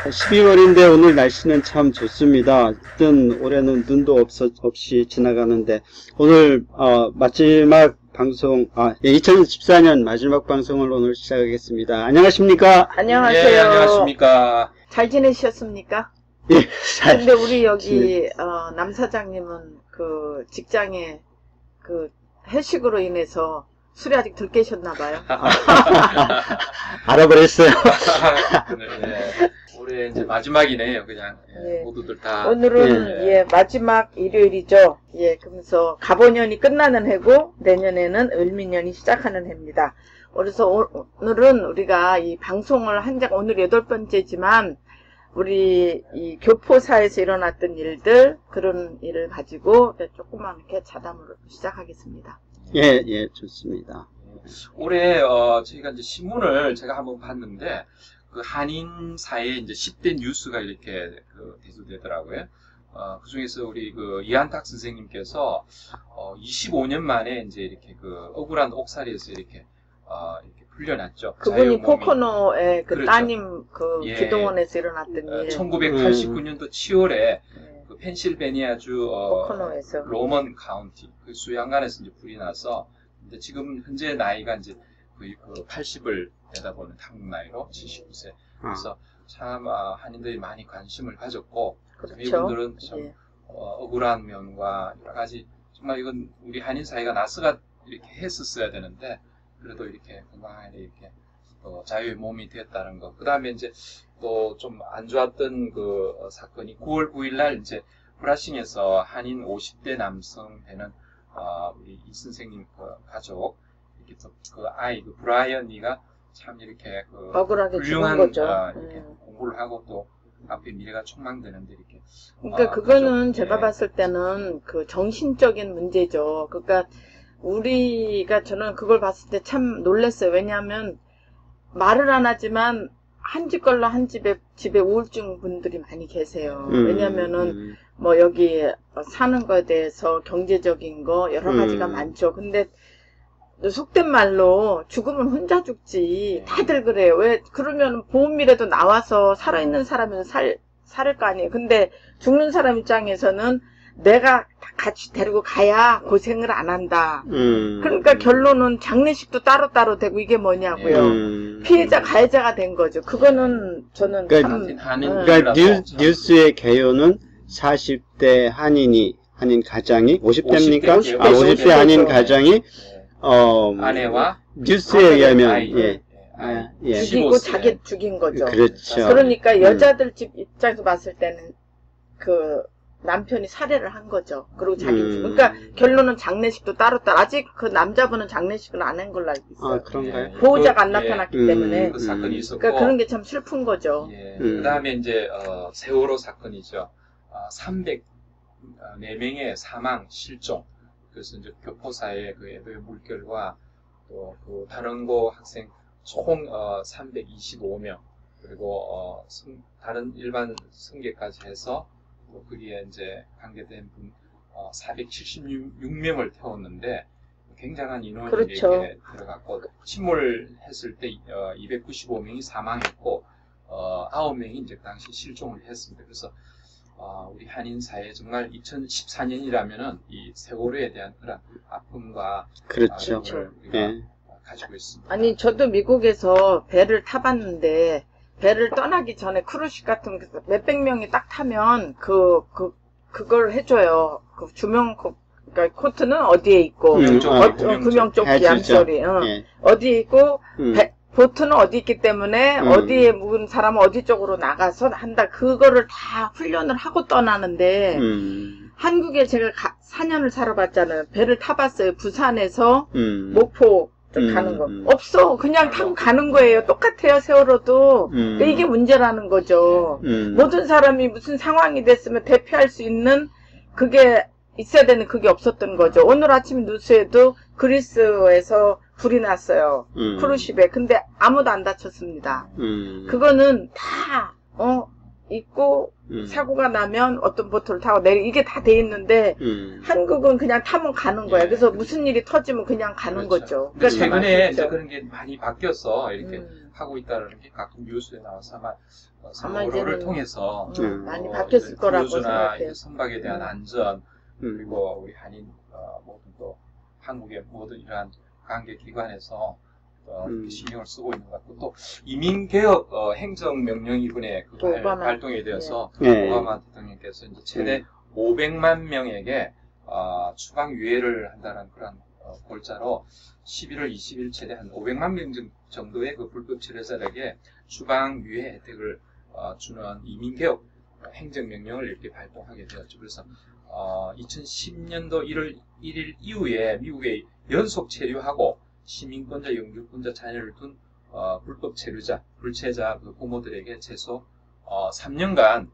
12월인데 오늘 날씨는 참 좋습니다. 어떤 올해는 눈도 없이 지나가는데 오늘 마지막 방송, 2014년 마지막 방송을 오늘 시작하겠습니다. 안녕하십니까? 안녕하세요. 예, 안녕하십니까? 잘 지내셨습니까? 예, 근데 우리 여기 남 사장님은 그 직장에 그 회식으로 인해서 술이 아직 덜 깨셨나 봐요. 알아버렸어요. 네. 올해 이제 마지막이네요. 그냥 예. 모두들 다. 오늘은 마지막 일요일이죠. 예, 그러면서 갑오년이 끝나는 해고 내년에는 을미년이 시작하는 해입니다. 그래서 오늘은 우리가 이 방송을 오늘 8번째지만 우리 이 교포사에서 일어났던 일들, 그런 일을 가지고 조금만 이렇게 자담으로 시작하겠습니다. 예, 좋습니다. 올해 저희가 이제 신문을 제가 한번 봤는데 그 한인사에 이제 10대 뉴스가 이렇게 대두되더라고요. 그 중에서 우리 그 이한탁 선생님께서 25년 만에 이제 이렇게 그 억울한 옥살이에서 이렇게 풀려났죠. 그분이 포코노의 그 그렇죠. 따님 예. 기동원에서 일어났던 일. 1989년도 7월에 그 펜실베니아주 포코노에서 로먼 카운티 그 수양간에서 이제 불이 나서 근데 지금 현재 나이가 이제 거의 그 80을 내다보는 한국 나이로 79세. 그래서 참 한인들이 많이 관심을 가졌고 그렇죠. 이분들은 참 억울한 면과 여러 가지 정말 이건 우리 한인 사회가 나서가 이렇게 했었어야 되는데 그래도 이렇게 건강하게 이렇게 자유의 몸이 됐다는 거. 그 다음에 이제 또 좀 안 좋았던 그 사건이 9월 9일 날 이제 브라싱에서 한인 50대 남성 되는 우리 이 선생님 그 가족 이렇게 그 아이 그 브라이언이가 참 이렇게 그 억울하게 훌륭한 죽은 거죠. 이렇게 공부를 하고 또 앞에 미래가 촉망되는데 이렇게 그러니까 그거는 가족, 제가 봤을 때는 그 정신적인 문제죠. 그러니까 우리가 저는 그걸 봤을 때 참 놀랐어요. 왜냐하면 말을 안 하지만 한 집 걸로 한 집에 우울증 분들이 많이 계세요. 왜냐면은 뭐 여기 사는 거에 대해서 경제적인 거 여러 가지가 많죠. 근데 속된 말로 죽으면 혼자 죽지. 다들 그래요. 왜 그러면 보험이라도 나와서 살아있는 사람은 살을 거 아니에요. 근데 죽는 사람 입장에서는 내가 같이 데리고 가야 고생을 안 한다. 그러니까 결론은 장례식도 따로따로 되고 이게 뭐냐고요. 피해자 가해자가 된 거죠. 그거는 저는 그러니까 뉴스의 개요는 40대 한인 가장이 50대입니까? 50대 한인 가장이 아내와 뉴스에 의하면 죽이고 자기 죽인 거죠. 그렇죠. 그러니까 여자들 집 입장에서 봤을 때는 그 남편이 살해를 한 거죠. 그리고 자기 그러니까 결론은 장례식도 따로따로. 아직 그 남자분은 장례식을 안 한 걸로 알고 있어요. 그런가요? 보호자가 안 나타났기 때문에. 그 사건이 있었고. 그러니까 그런 게 참 슬픈 거죠. 그 다음에 이제 세월호 사건이죠. 304명의 사망 실종. 그래서 이제 교포사의 그 애도의 물결과 또 그 다른 고 학생 총 325명 그리고 다른 일반 승객까지 해서 또 거기에 이제 관계된 분 476명을 태웠는데 굉장한 인원이 그렇죠. 이렇게 들어갔고 침몰했을 때 295명이 사망했고 9명이 이제 당시 실종을 했습니다. 그래서 우리 한인 사회 정말 2014년이라면은 이 세월호에 대한 그런 아픔과 그렇죠. 우리가 가지고 있습니다. 아니 저도 미국에서 배를 타봤는데 배를 떠나기 전에 크루즈 같은 거 몇백 명이 딱 타면 그걸 해줘요. 그 그러니까 코트는 어디에 있고 구명조끼 암소리 어디에 있고 보트는 어디 있기 때문에 어디에 묵은 사람은 어디 쪽으로 나가서 한다. 그거를 다 훈련을 하고 떠나는데 한국에 제가 4년을 살아봤잖아요. 배를 타봤어요. 부산에서 목포 가는 거 없어. 그냥 타고 가는 거예요. 똑같아요. 세월호도. 그러니까 이게 문제라는 거죠. 모든 사람이 무슨 상황이 됐으면 대피할 수 있는 그게 있어야 되는 그게 없었던 거죠. 오늘 아침 뉴스에도 그리스에서 불이 났어요. 크루즈십에. 근데 아무도 안 다쳤습니다. 그거는 다 있고 사고가 나면 어떤 보트를 타고 이게 다 돼 있는데 한국은 그냥 타면 가는 거야. 그래서 무슨 일이 터지면 그냥 가는 거죠. 그러니까 최근에 이제 그런 게 많이 바뀌어서 이렇게 하고 있다는 게 각종 뉴스에 나와서 아마 아마 선거를 이제는 통해서 많이 바뀌었을 거라고 크루즈나 생각해요. 선박에 대한 안전 그리고 음. 우리 한인 모든 또 한국의 모든 이러한 관계 기관에서 이렇게 신경을 쓰고 있는 것 같고 또 이민개혁 행정명령 이번에 그 발동이 되어서 예. 오바마 대통령께서 이제 최대 500만 명에게 추방 유예를 한다는 그런 골자로 11월 20일 최대 한 500만 명 정도의 그 불법 체류자에게 추방 유예 혜택을 주는 이민개혁 행정명령을 이렇게 발동하게 되었죠. 그래서 2010년도 1월 1일 이후에 미국에 연속 체류하고 시민권자, 영주권자 자녀를 둔 불법 체류자, 불체자 그 부모들에게 최소 3년간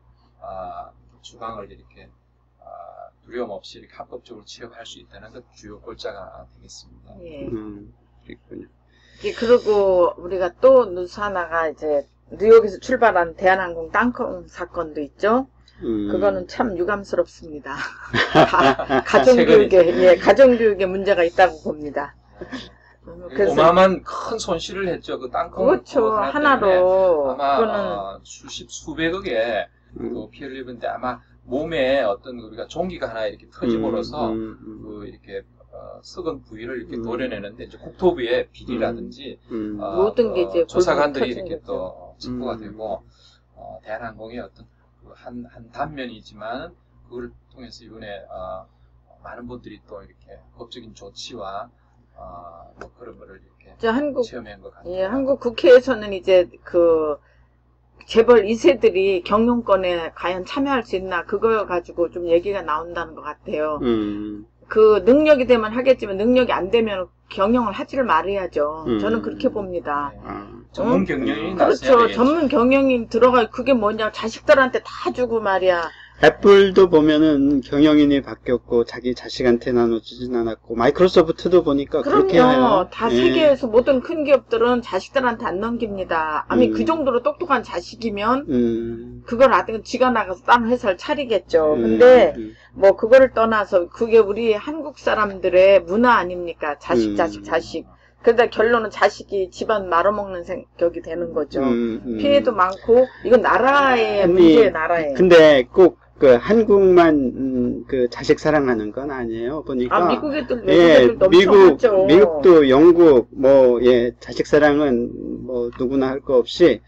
추방을 이렇게 두려움 없이 이렇게 합법적으로 취업할 수 있다는 것 주요 골자가 되겠습니다. 예. 그렇군요. 그리고 우리가 또 뉴스 하나가 이제 뉴욕에서 출발한 대한항공 땅콩 사건도 있죠. 그거는 참 유감스럽습니다. 가정교육에 가정교육에 문제가 있다고 봅니다. 그래서 어마어마한 큰 손실을 했죠. 그 땅콩 그렇죠. 하나로 아마 그거는 수백억의 그 피해를 입은데 아마 몸에 어떤 우리가 종기가 하나 이렇게 터짐으로써 그 이렇게 썩은 부위를 이렇게 도려내는데 이제 국토부의 비리라든지 모든 게 이제 조사관들이 이렇게 또 체포가 되고 대한항공의 어떤 한 단면이지만 그걸 통해서 이번에 많은 분들이 또 이렇게 법적인 조치와 뭐 그런 거를 이렇게 체험한 것 같아요. 예, 한국 국회에서는 이제 그 재벌 2세들이 경영권에 과연 참여할 수 있나 그거 가지고 좀 얘기가 나온다는 것 같아요. 그 능력이 되면 하겠지만 능력이 안 되면 경영을 하지를 말아야죠. 저는 그렇게 봅니다. 네. 전문 경영인이 그렇죠. 전문 경영인 들어가 그게 뭐냐 자식들한테 다 주고 말이야. 애플도 보면은 경영인이 바뀌었고 자기 자식한테 나눠주진 않았고 마이크로소프트도 보니까 그렇게 해요. 그럼요. 다 세계에서 모든 큰 기업들은 자식들한테 안 넘깁니다. 아니 그 정도로 똑똑한 자식이면 그걸 아직 지가 나가서 다른 회사를 차리겠죠. 근데 뭐 그거를 떠나서 그게 우리 한국 사람들의 문화 아닙니까? 자식. 그러다 결론은 자식이 집안 말아먹는 생각이 되는 거죠. 피해도 많고 이건 나라의 문제예요. 나라의. 근데 꼭 그 한국만 그 자식 사랑하는 건 아니에요. 보니까 미국 애들 외국 애들도 엄청 하죠. 미국도 영국 자식 사랑은 뭐 누구나 할 거 없이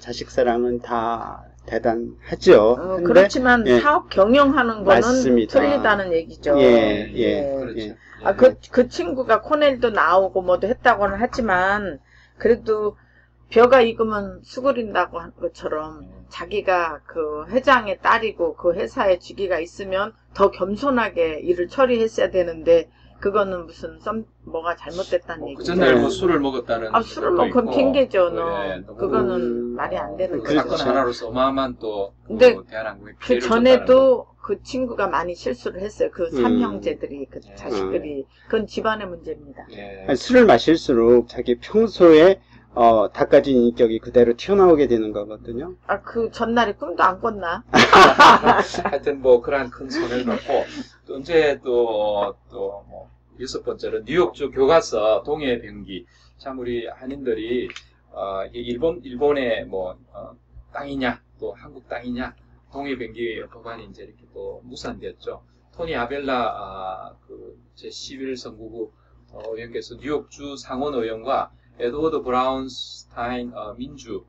자식 사랑은 다 대단하죠. 그렇지만 사업 경영하는 거는 맞습니다. 틀리다는 얘기죠. 그렇죠. 그 친구가 코넬도 나오고 뭐도 했다고는 하지만 그래도 벼가 익으면 수그린다고 한 것처럼 자기가 그 회장의 딸이고 그 회사에 직위가 있으면 더 겸손하게 일을 처리했어야 되는데 그거는 무슨 뭐가 잘못됐다는 얘기죠. 그 전날 뭐 술을 먹었다는 술을 먹으면 핑계죠. 그거는 그 말이 안 되는 그 거죠. 사건 하나로서 어마어마한 또 근데 대한항공의 그 피해를 전에도 그 친구가 많이 실수를 했어요. 그 삼형제들이 그 자식들이 그건 집안의 문제입니다. 술을 마실수록 자기 평소에 닦아진 인격이 그대로 튀어나오게 되는 거거든요. 그 전날에 꿈도 안 꿨나? 하여튼 뭐 그러한 큰 손해를 받고 또 이제 또 뭐 6번째로 뉴욕주 교과서 동해 병기. 참 우리 한인들이 일본의 뭐 땅이냐 또 한국 땅이냐 동해 병기 법안이 이제 이렇게 또 무산되었죠. 토니 아벨라 그 제11 선거구 의원께서 뉴욕주 상원 의원과 에드워드 브라운스타인 민주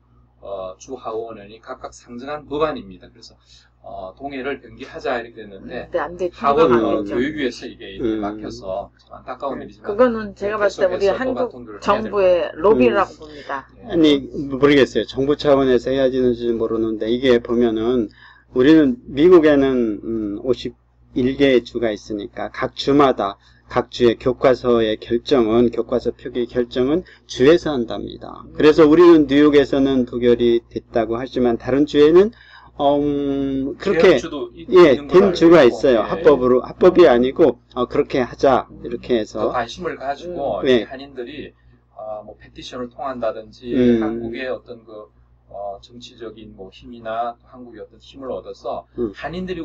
주 하원의원이 각각 상정한 법안입니다. 그래서 동해를 병기하자 이렇게 됐는데 하원 교육위에서 이게 막혀서 안타까운 일이지만 그거는 제가 봤을 때 우리 한국 정부의 로비라고 봅니다. 아니 모르겠어요. 정부 차원에서 해야 되는지 모르는데 이게 보면은 우리는 미국에는 51개의 주가 있으니까 각 주마다 각 주의 교과서의 결정은 교과서 표기 결정은 주에서 한답니다. 그래서 우리는 뉴욕에서는 부결이 됐다고 하지만 다른 주에는 그렇게 된 주가 있어요. 합법이 아니고 그렇게 하자 이렇게 해서 관심을 가지고 한인들이 뭐 페티션을 통한다든지 한국의 어떤 그 정치적인 뭐 힘이나 한국의 어떤 힘을 얻어서 한인들이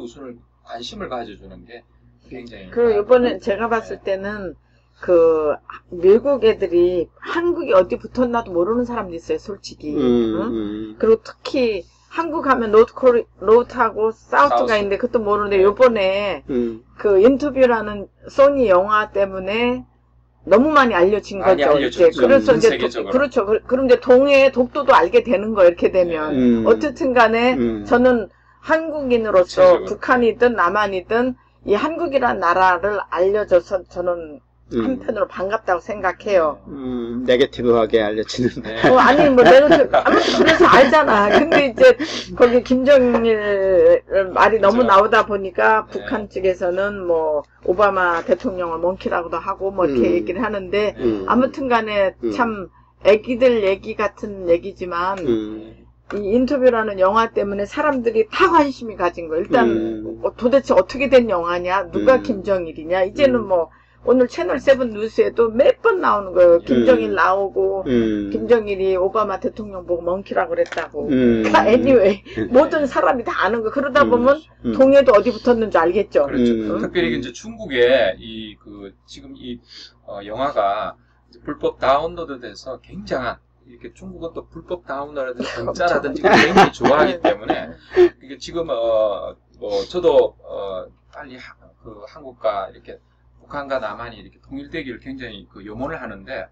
관심을 가져주는 게 굉장히 그리고 이번에 제가 봤을 때는 그 미국 애들이 한국이 어디 붙었나도 모르는 사람도 있어요, 솔직히. 응? 그리고 특히 한국 하면 노트하고 사우스가 있는데 그것도 모르는데 요번에 그 인터뷰라는 소니 영화 때문에 너무 많이 알려진 많이 거죠. 알려졌죠. 이제 그래서 이제 세계적으로. 그렇죠. 그럼 이제 동해의 독도도 알게 되는 거예요. 이렇게 되면 어쨌든 간에 저는 한국인으로서 구체적으로. 북한이든 남한이든 이 한국이라는 나라를 알려줘서 저는 한편으로 반갑다고 생각해요. 네게티브하게 알려지는. 네. 아니 뭐 내가 아무튼 그래서 알잖아. 근데 이제 거기 김정일 말이 너무 그렇죠. 나오다 보니까 네. 북한 측에서는 뭐 오바마 대통령을 몽키라고도 하고 뭐 이렇게 얘기를 하는데 아무튼간에 참 애기들 얘기 같은 얘기지만 이 인터뷰라는 영화 때문에 사람들이 다 관심이 가진 거. 일단 도대체 어떻게 된 영화냐? 누가 김정일이냐? 이제는 뭐 오늘 채널 7 뉴스에도 몇 번 나오는 거예요. 김정일 나오고 김정일이 오바마 대통령 보고 멍키라고 그랬다고. anyway 모든 사람이 다 아는 거. 그러다 보면 동해도 어디 붙었는지 알겠죠. 그렇죠. 특별히 이제 중국에 지금 영화가 불법 다운로드돼서 굉장한 이렇게 중국은 또 불법 다운로드라든지 공짜라든지 굉장히 좋아하기 때문에 이게 지금 저도 빨리 한국과 이렇게 북한과 남한이 이렇게 통일되기를 굉장히 염원을 하는데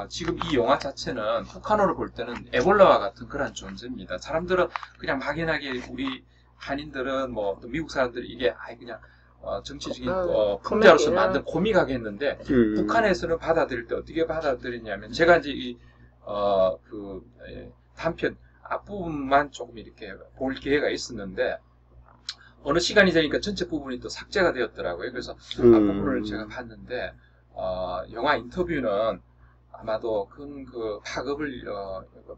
지금 이 영화 자체는 북한으로 볼 때는 에볼라와 같은 그런 존재입니다. 사람들은 그냥 막연하게 우리 한인들은 뭐 또 미국 사람들이 이게 그냥 정치적인 풍자로서 만든 코믹하게 했는데 북한에서는 받아들일 때 어떻게 받아들이냐면 제가 이제 단편 앞부분만 조금 이렇게 볼 기회가 있었는데 어느 시간이 되니까 전체 부분이 또 삭제가 되었더라고요. 그래서 앞부분을 제가 봤는데 영화 인터뷰는 아마도 큰 파급을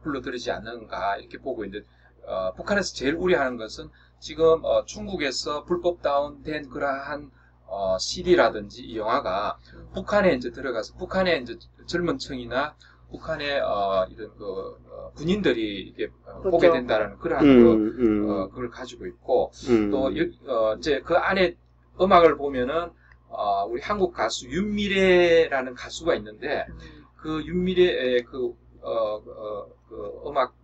불러들이지 않는가 이렇게 보고 있는데 북한에서 제일 우려하는 것은 지금 중국에서 불법 다운된 그러한 CD라든지 이 영화가 북한에 이제 들어가서 북한의 이제 젊은 층이나 북한의 이런 군인들이 이게 보게 된다는 그러한 그걸 가지고 있고 또 이제 그 안에 음악을 보면은 우리 한국 가수 윤미래라는 가수가 있는데 그 윤미래의 음악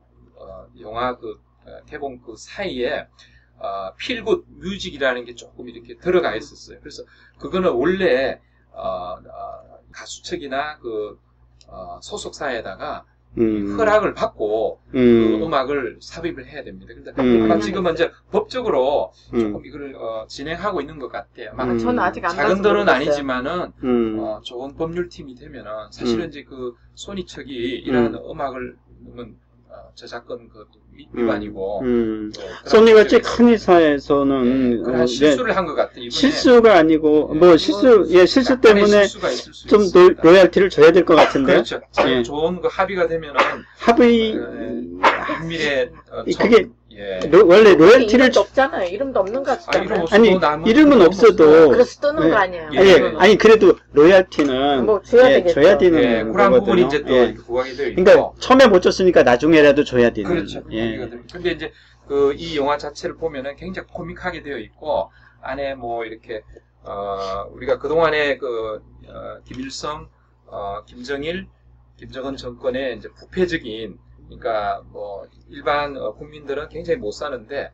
영화 개봉 사이에 필굿 뮤직이라는 게 조금 이렇게 들어가 있었어요. 그래서 그거는 원래 가수 측이나 소속사에다가 허락을 받고 그 음악을 삽입을 해야 됩니다. 그런데 아마 지금은 이제 법적으로 조금 이걸 진행하고 있는 것 같아요. 저는 아직 안 작은 돈은 모르겠어요. 아니지만은 좋은 법률팀이 되면은 사실은 이제 그 소니 측이 이러한 음악을 저작권 위반이고 소니가 큰 회사에서는 그런 실수를 한 것 같아요. 이번에. 실수가 아니고 실수 때문에 실수가 있을 수 좀 있으니까. 로얄티를 줘야 될 것 같은데. 그렇죠. 좋은 합의가 되면은 합의 한미래 그게 예. 원래 로얄티를 이름도 없잖아요. 이름도 없는 것 같잖아요. 이름은 없어도 그래서 뜨는 거 아니에요. 아니 그래도 로얄티는 뭐 줘야 되겠죠. 줘야 되는 그런 거거든요. 부분이 이제 또 이렇게 부각이 되어 있고. 그러니까 처음에 못 줬으니까 나중에라도 줘야 되는. 그렇죠. 근데 이제 이 영화 자체를 보면은 굉장히 코믹하게 되어 있고 안에 뭐 이렇게 우리가 그동안에 김일성, 김정일, 김정은 정권의 이제 부패적인 그러니까 뭐 일반 국민들은 굉장히 못 사는데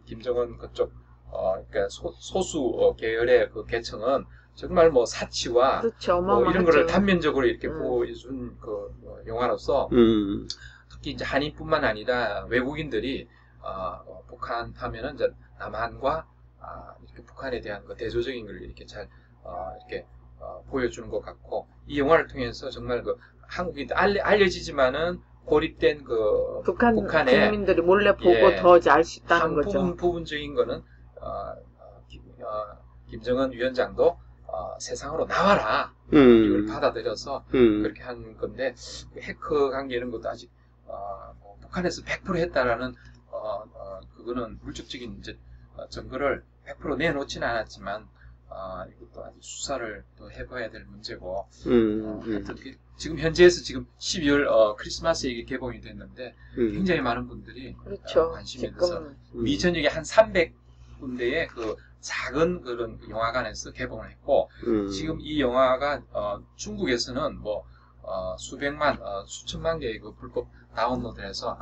김정은 그쪽 그러니까 소수 계열의 계층은 정말 뭐 사치와 그렇죠. 뭐 이런 거를 단면적으로 이렇게 보여준 영화로서 특히 이제 한인뿐만 아니라 외국인들이 북한 하면은 이제 남한과 이렇게 북한에 대한 대조적인 걸 이렇게 잘 이렇게 보여주는 것 같고 이 영화를 통해서 정말 한국이 알려지지만은 고립된 북한의 국민들이 몰래 보고 더 알 수 있다는 거죠. 부분적인 거는 김정은 위원장도 세상으로 나와라 이걸 받아들여서 그렇게 한 건데 해커 관계 이런 것도 아직 북한에서 100% 했다라는 그거는 물질적인 이제 증거를 100% 내놓지는 않았지만 이것도 아직 수사를 또 해봐야 될 문제고 지금 현지에서 지금 12월 크리스마스에 이게 개봉이 됐는데 굉장히 많은 분들이 그렇죠. 관심이 있어서 미 전역에 한 300군데의 작은 그런 영화관에서 개봉을 했고 지금 이 영화가 중국에서는 뭐 수백만, 수천만 개의 그 불법 다운로드를 해서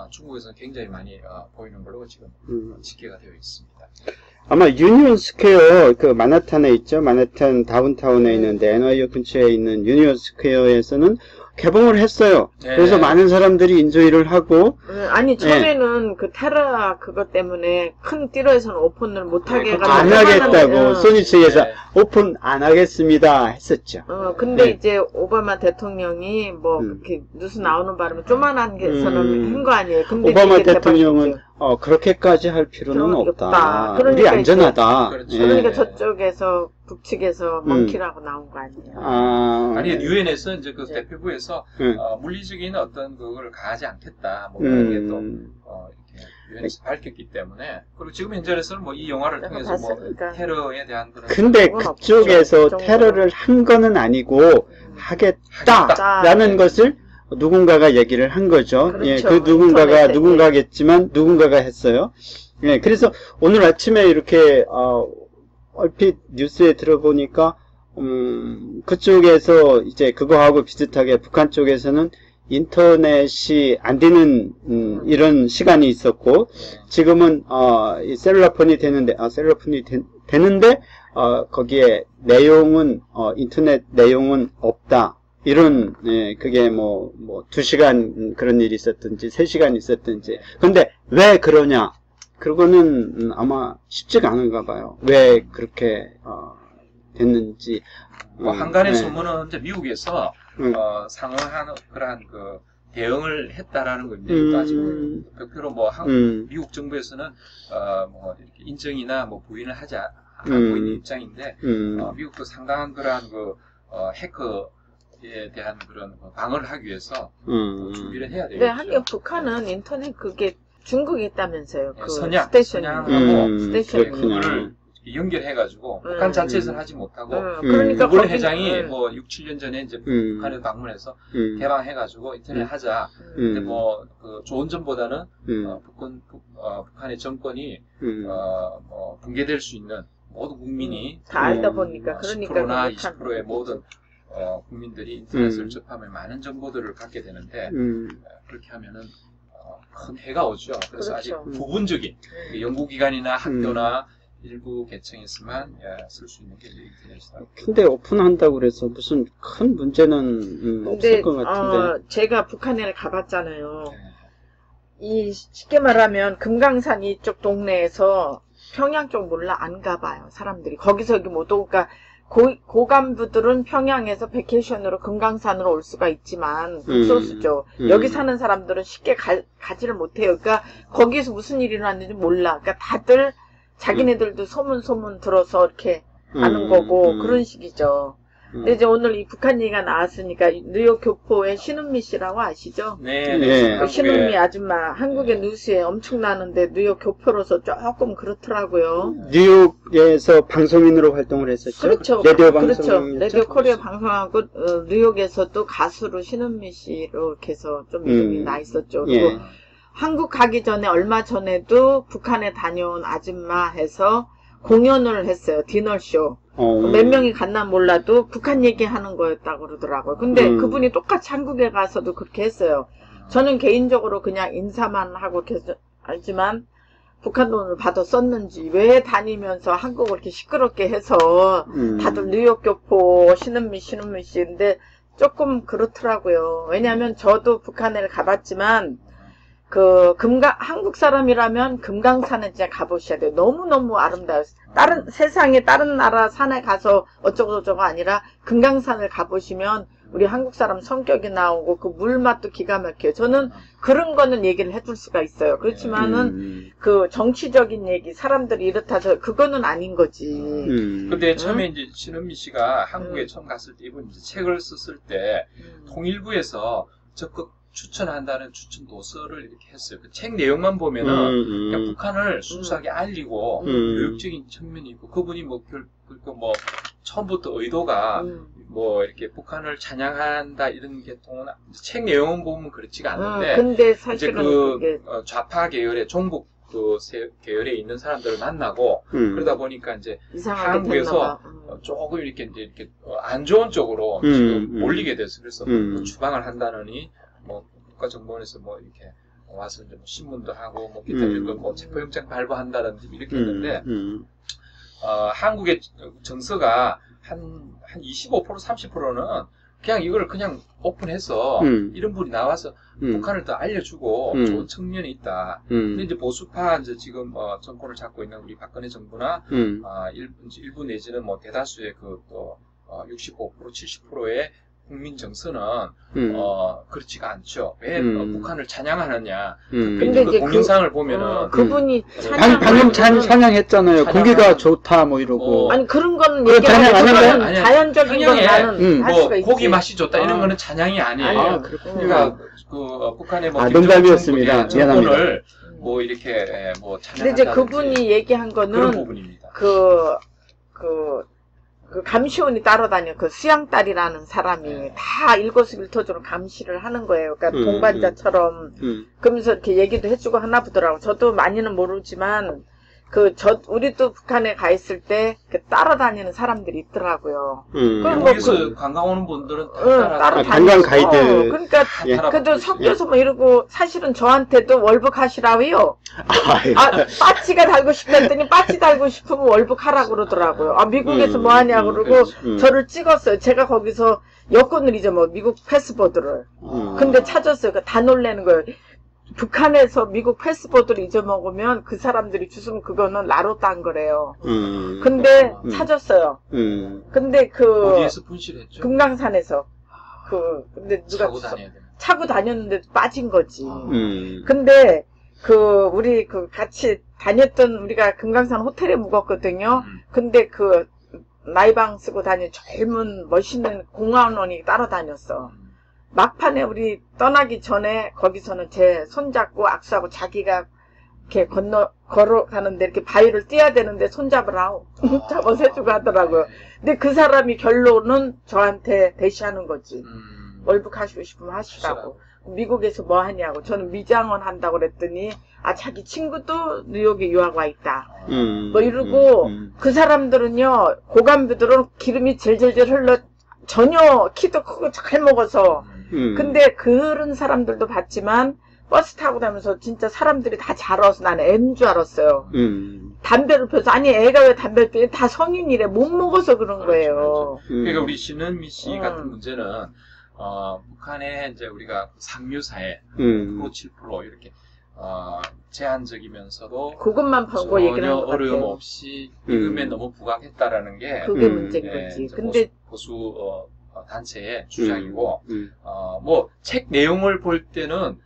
중국에서는 굉장히 많이 보이는 걸로 지금 집계가 되어 있습니다. 아마 유니온 스퀘어, 그 마나탄에 있죠. 마나탄 다운타운에 있는데 NYU 근처에 있는 유니온 스퀘어에서는 개봉을 했어요. 네. 그래서 많은 사람들이 인조이를 하고 아니 처음에는 그 테러 그것 때문에 큰 띠로에서는 오픈을 못하게 해가지고 안 하겠다고 소니 측에서 네. 오픈 안 하겠습니다 했었죠. 근데 네. 이제 오바마 대통령이 뭐 그렇게 뉴스 나오는 바람에 조만한 게서는 한 거 아니에요. 근데 오바마 이게 대통령은 대박이죠. 그렇게까지 할 필요는 필요는 없다. 없다. 우리 그러니까 안전하다. 그렇죠. 예. 그러니까 저쪽에서 북측에서 먼키라고 나온 거 아니에요. 아니 유엔에서 이제 그 대표부에서 물리적인 어떤 그걸 가하지 않겠다. 뭐 그런 게 또 이렇게 유엔에서 밝혔기 때문에 그리고 지금 현재로서는 뭐 이 영화를 통해서 뭐 봤으니까. 테러에 대한 그런 근데 그건 그쪽에서 없죠. 테러를 한 거는 아니고 하겠다라는 것을 누군가가 얘기를 한 거죠. 그렇죠. 예, 그 누군가가 인터넷에, 누군가겠지만 누군가가 했어요. 예, 그래서 오늘 아침에 이렇게 얼핏 뉴스에 들어보니까 그쪽에서 이제 그거하고 비슷하게 북한 쪽에서는 인터넷이 안 되는 이런 시간이 있었고 지금은 이 셀룰라폰이 되는데 되는데 거기에 내용은 인터넷 내용은 없다. 이런 그게 뭐 2시간 그런 일이 있었든지 3시간 있었든지. 근데 왜 그러냐? 그거는 아마 쉽지가 않은가 봐요. 왜 그렇게 됐는지. 뭐 한간의 네. 소문은 이제 미국에서 상응하는 그러한 그 대응을 했다라는 겁니다. 이것도 아직 별표로 뭐 미국 정부에서는 뭐 이렇게 인정이나 뭐 부인을 하지 않고 있는 입장인데 미국도 상당한 그러한 그 해커에 대한 그런 방어를 하기 위해서 준비를 해야 되겠죠. 네, 하긴 북한은 인터넷 그게 중국에 있다면서요. 그 스테이션이. 스테이션을 그거를 연결해가지고 북한 자체에서는 하지 못하고 그러니까 구글 거기, 회장이 뭐 6, 7년 전에 이제 북한에 방문해서 개방해가지고 인터넷 하자. 근데 뭐 그 좋은 점보다는 북한의 정권이 뭐 붕괴될 수 있는 모든 국민이 다 알다 보니까 그러니까 10%나 20%의 모든 국민들이 인터넷을 접하면 많은 정보들을 갖게 되는데 그렇게 하면은 큰 해가 오죠. 그래서 그렇죠. 아직 부분적인 연구기관이나 학교나 일부 계층에서만 쓸 수 있는 게 인터넷이다. 근데 오픈한다고 그래서 무슨 큰 문제는 없을 것 같은데. 제가 북한에 가봤잖아요. 이 쉽게 말하면 금강산 이쪽 동네에서 평양 쪽 몰라 안 가봐요. 사람들이 거기서 여기 못 오고 그러니까 고간부들은 평양에서 베케이션으로 금강산으로 올 수가 있지만 극소수죠. 여기 사는 사람들은 쉽게 가지를 못해요. 그러니까 거기서 무슨 일이 일어났는지 몰라. 그러니까 다들 자기네들도 소문 들어서 이렇게 아는 거고 그런 식이죠. 근데 이제 오늘 이 북한 얘기가 나왔으니까 뉴욕 교포의 신은미 씨라고 아시죠? 네. 그 신은미 아줌마 한국의 뉴스에 엄청 나는데 뉴욕 교포로서 조금 그렇더라고요. 뉴욕에서 방송인으로 활동을 했었죠. 그렇죠. 라디오 그렇죠. 방송인. 라디오 코리아 방송하고 뉴욕에서도 가수로 신은미 씨로 이렇게 해서 좀 이름이 나 있었죠. 그리고 한국 가기 전에 얼마 전에도 북한에 다녀온 아줌마 해서 공연을 했어요. 디너쇼. 몇 명이 갔나 몰라도 북한 얘기하는 거였다고 그러더라고요. 근데 그분이 똑같이 한국에 가서도 그렇게 했어요. 저는 개인적으로 그냥 인사만 하고 계속 알지만 북한 돈을 받아 썼는지 왜 다니면서 한국을 이렇게 시끄럽게 해서 다들 뉴욕 교포 신은미 씨인데 조금 그렇더라고요. 왜냐하면 저도 북한에 가봤지만 한국 사람이라면 금강산에 진짜 가보셔야 돼요. 너무너무 아름다워요. 세상에 다른 나라 산에 가서 어쩌고저쩌고 아니라 금강산을 가보시면 우리 한국 사람 성격이 나오고 그 물맛도 기가 막혀요. 저는 그런 거는 얘기를 해줄 수가 있어요. 그렇지만은 그 정치적인 얘기, 사람들이 이렇다서 그거는 아닌 거지. 근데 처음에 이제 신은미 씨가 한국에 처음 갔을 때 이분 이제 책을 썼을 때 통일부에서 적극 추천한다는 추천 도서를 이렇게 했어요. 그 책 내용만 보면은 그냥 북한을 순수하게 알리고 교육적인 측면이 있고 그분이 뭐 처음부터 의도가 뭐 이렇게 북한을 찬양한다 이런 계통은 책 내용은 보면 그렇지가 않는데 근데 이제 사실은 그 좌파 계열의 종북 계열에 있는 사람들을 만나고 그러다 보니까 이제 이상하게 한국에서 조금 이렇게 안 좋은 쪽으로 지금 몰리게 됐어. 그래서 뭐 주방을 한다느니 뭐 국가정보원에서 뭐 이렇게 와서 이제 뭐 신문도 하고 뭐 기타 이런 거 뭐 체포영장 발부한다든지 이렇게 했는데 한국의 정서가 한 25% 30%는 그냥 이걸 그냥 오픈해서 이런 분이 나와서 북한을 더 알려주고 좋은 측면이 있다. 근데 이제 보수파 이제 지금 정권을 잡고 있는 우리 박근혜 정부나 일부 내지는 뭐 대다수의 그 또 65% 70%의 국민 정서는 그렇지가 않죠. 왜 북한을 찬양하느냐. 근데 그 이제 동영상을 보면은 그분이 방금 찬양했잖아요. 공기가 좋다 뭐 이러고. 아니 그런 거는 그거 찬양 안 얘기하는 한대? 자연적인 건 나는 할 뭐 수가 있지. 고기 맛이 좋다 이런 거는 찬양이 아니에요. 아니야. 그러니까 그 북한의 뭐 농담이었습니다. 미안합니다. 정권을 뭐 이렇게 뭐 근데 이제 찬양한다든지 그분이 얘기한 그런 거는 부분입니다. 그 감시원이 따라다녀 그 수양딸이라는 사람이 다 일거수일투족으로 감시를 하는 거예요. 그러니까 동반자처럼 그러면서 이렇게 얘기도 해주고 하나 보더라고. 저도 많이는 모르지만 우리도 북한에 가 있을 때 따라다니는 사람들이 있더라고요. 그럼 거기서 관광 오는 분들은 따라다니고 관광 가이드. 그러니까 그래도 섞여서 뭐 이러고 사실은 저한테도 월북 하시라고요. 빠치가 달고 싶다 했더니 빠치 달고 싶으면 월북 하라고 그러더라고요. 미국에서 뭐 하냐 그러고 저를 찍었어요. 제가 거기서 여권을 잊어먹어 미국 패스포드를. 근데 찾았어요. 다 놀라는 거예요. 북한에서 미국 패스포드를 잊어먹으면 그 사람들이 주시면 그거는 나로 딴 거래요. 근데 찾았어요. 근데 어디에서 분실했죠? 금강산에서 근데 누가 차고 다녔는데 빠진 거지. 근데 우리 같이 다녔던 우리가 금강산 호텔에 묵었거든요. 근데 나이방 쓰고 다니는 젊은 멋있는 공안원이 따라다녔어. 막판에 우리 떠나기 전에 거기서는 제 손잡고 악수하고 자기가 이렇게 걸어가는데 이렇게 바위를 뛰어야 되는데 손잡으라고 잡아서 해주고 하더라고요. 근데 그 사람이 결론은 저한테 대시하는 거지. 월북하시고 싶으면 하시라고. 미국에서 뭐 하냐고. 저는 미장원 한다고 그랬더니 자기 친구도 뉴욕에 유학 와 있다. 뭐 이러고 그 사람들은요 고관부들은 기름이 질질질 흘러 전혀 키도 크고 잘 먹어서 근데 그런 사람들도 봤지만 버스 타고 다니면서 진짜 사람들이 다 잘 와서 나는 애인 줄 알았어요. 담배를 펴서 애가 왜 담배를 피워? 다 성인이래. 못 먹어서 그런 거예요. 그러니까 우리 신은미 씨 같은 문제는 북한에 이제 우리가 상류사회 5% 7% 이렇게 제한적이면서도 그것만 보고 얘기를 하는 것 같아요. 어려움 없이 임금에 너무 부각했다라는 게 그게 문제인 거지. 근데 보수 단체의 주장이고 뭐 책 내용을 볼 때는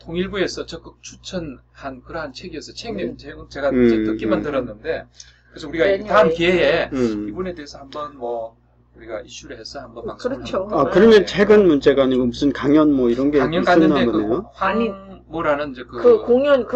통일부에서 적극 추천한 그러한 책이어서 책 내용 제가 듣기만 들었는데 그래서 우리가 다음 기회에 이분에 대해서 한번 뭐 우리가 이슈를 해서 한번 방송을 그렇죠. 그러면 책은 문제가 아니고 무슨 강연 뭐 이런 게 강연 갔는데 황모라는 이제 공연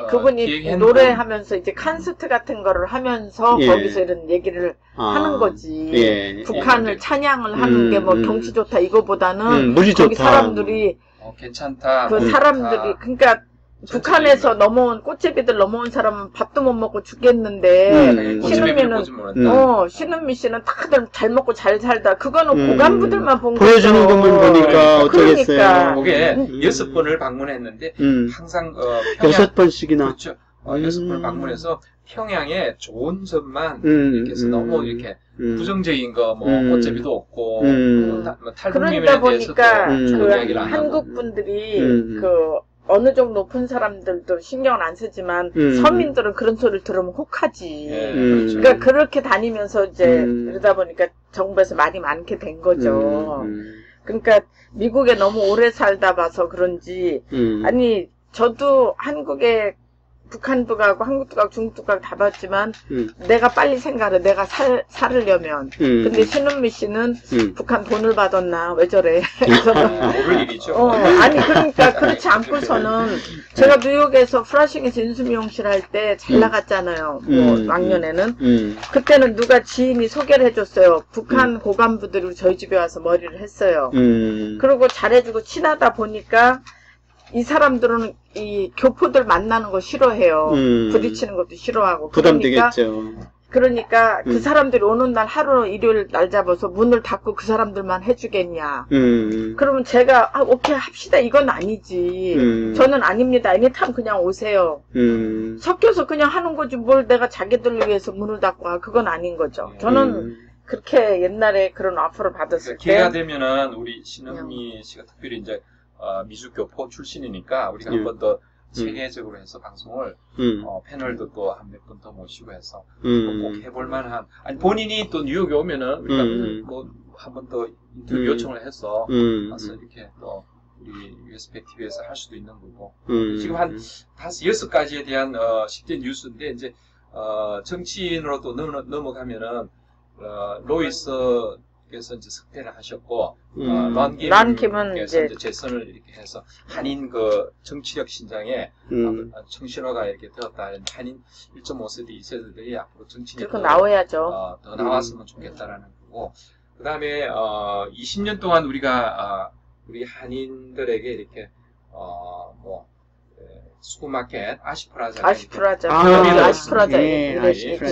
그분이 노래하면서 이제 콘서트 같은 거를 하면서 거기서 이런 얘기를 하는 거지. 북한을 찬양을 하는 게 뭐 경치 좋다 이거보다는 물이 거기 좋다. 사람들이 괜찮다. 사람들이 그러니까 북한에서 넘어온 꽃제비들 넘어온 사람은 밥도 못 먹고 죽겠는데 신은미는 신은미 씨는 다들 잘 먹고 잘 살다. 그거는 고관부들만 본 거죠. 보여주는 것만 보니까 어쩌겠어요. 그게 6번을 방문했는데 항상 6번씩이나 그렇죠. 6번을 방문해서 평양에 좋은 점만 이렇게 해서 너무 이렇게 부정적인 거 뭐 꽃제비도 없고 그러다 보니까 한국 분들이 어느 정도 높은 사람들도 신경을 안 쓰지만 서민들은 그런 소리를 들으면 혹하지. 그렇죠. 그러니까 그렇게 다니면서 이제 그러다 보니까 정부에서 말이 많게 된 거죠. 그러니까 미국에 너무 오래 살다 봐서 그런지 아니 저도 한국에 북한도 가고 한국도 가고 중국도 가고 다 봤지만 내가 빨리 생각해. 내가 살으려면. 근데 신은미 씨는 북한 돈을 받았나? 왜 저래? 모를 일이죠. 아니 그러니까 그렇지 않고서는 제가 뉴욕에서 프라싱에서 인수미용실 할 때 잘 나갔잖아요. 왕년에는. 그때는 누가 지인이 소개를 해줬어요. 북한 고관부들이 저희 집에 와서 머리를 했어요. 그리고 잘해주고 친하다 보니까 이 사람들은 이 교포들 만나는 거 싫어해요. 부딪히는 것도 싫어하고. 부담되겠죠. 그러니까 그 사람들이 오는 날 하루 일요일 날 잡아서 문을 닫고 그 사람들만 해주겠냐. 그러면 제가 오케이 합시다. 이건 아니지. 저는 아닙니다. 애니타임 그냥 오세요. 섞여서 그냥 하는 거지 뭘 내가 자기들을 위해서 문을 닫고 그건 아닌 거죠. 저는 그렇게 옛날에 그런 오퍼를 받았을 때 기회가 되면은 우리 신은미 씨가 특별히 이제 미주교포 출신이니까 우리가 한 번 더 세계적으로 해서 방송을 패널도 또 한 몇 분 더 모시고 해서 꼭 해볼 만한 아니 본인이 또 뉴욕에 오면은 우리가 뭐 한 번 더 인터뷰 요청을 해서 와서 이렇게 또 우리 USP TV에서 할 수도 있는 거고 지금 한 5-6가지에 대한 10대 뉴스인데 이제 정치인으로 또 넘어가면은 로이스께서 이제 석패를 하셨고 런김은 이제 재선을 이렇게 해서 한인 그 정치력 신장에 청신호가 이렇게 되었다. 한인 1.5세대, 2세대들이 앞으로 정치인이 나와야죠. 더 나왔으면 좋겠다라는 거고. 그 다음에 20년 동안 우리가 우리 한인들에게 이렇게 뭐 수구마켓 아시프라자 아시프라자